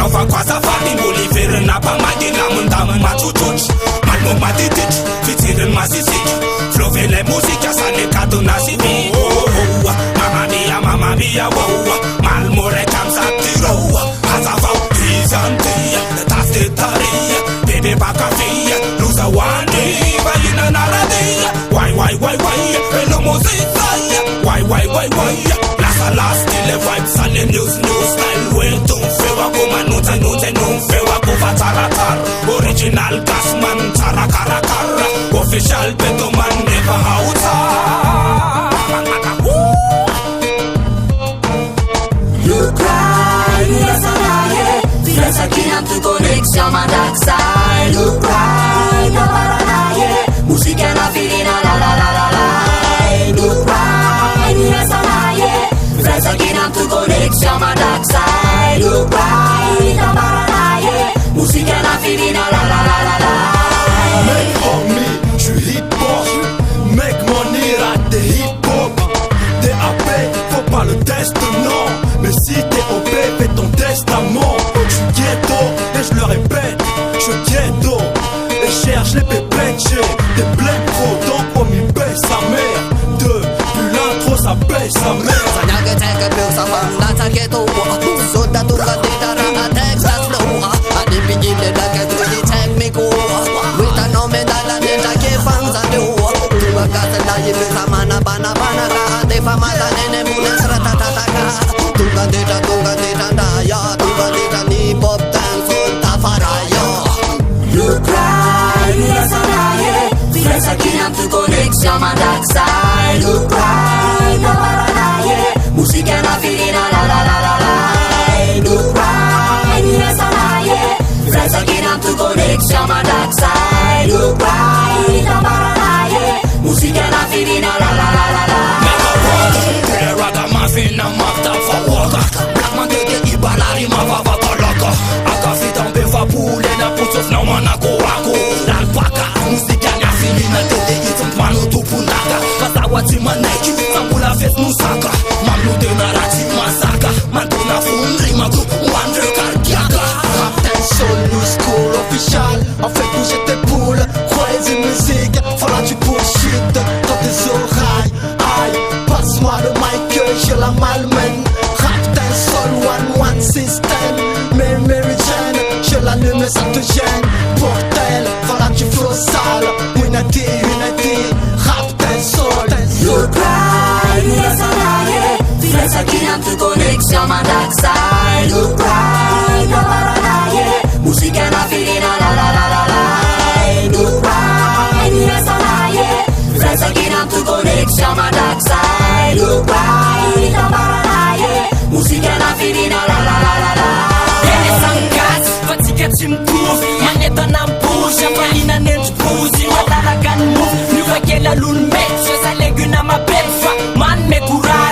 fa quasa fatti Boliver na pa magina mundam machuchuch Malmo matitich Fitirin masisich Flovele musica sane kato nasivi Mamma mia wow Malmo rekam satiro Hazavau Bizantia Tastetaria Bebe bakafia Lusa wani Valina naradia Why Hello musica Why Last le vibe sale news style Way don't feel como note non feel como taratar Original gasman tarakara Official beto man never hauta You cry, yes and Viens aqui na tu conexão ma dark side You cry, no paranaie Música na filina la la la la la You cry, yes and Viens aqui na tu conexão ma dark side You cry, no paranaie Música na filina la la la la la Make homie, j'suis hip-hop Make money, rate des hip-hop DAP, faut pas le test, non Mais si t'es OP, fais ton testament J'suis ghetto, et je le répète J'suis ghetto, et cherche les pépettes J'ai des blèmes trop, donc homie baisse sa mère Depuis l'intro, ça baisse sa mère Sanyaga teka pil sa banda sa ghetto Suda tunga dita rana Texas flow Adi pijile da ke tuji check me go Wita no me da la ninja ke fanza do Tuga kasa da yi pil sa mana bana ka Ade fa mata nene munes ratatataka Tunga dita da ya Tunga dita ni pop dance on ta faraya You cry, yes and Viens aqui na tu conexão ma dark side You cry, no paranaie Música na filina la la la la la You cry, yes and Viens aqui na tu conexão ma dark side You cry, no paranaie Música na filina la la la la la Make a world Play ragamuffin na mafta for water Black man teke ibalari ma vava koloko Aka fitan befa pule na putos na manako wako Lalpaka Musika na filina tete itam manu tupundaka Kasawati maneki Sambula fet musaka Mamnu de narati masaka Manto na fundri magu Wonder cardiaca Raptain soul, new school official En fait bouger tes poules Crazy musique, voilà du bullshit Dans tes oreilles, aïe Passe-moi le mic, je la malmène Raptain soul, one system Mary Jane, je l'allume ça te gêne Portel, voilà du flow sale Unity, Raptain soul You cry, yes and Viens aqui na tu conexão ma dark side You cry, no paranaie Música na filina la la la la la You cry, yes and Viens aqui na tu conexão ma dark side You cry, no paranaie Música na filina la la la la la Ele sangas, fatika tsy mitovy Manentana mibosy, ampahina nendrim-pozy Malalaga ny mofo, miova kely alony mety Sa leguna mapety fa manome courage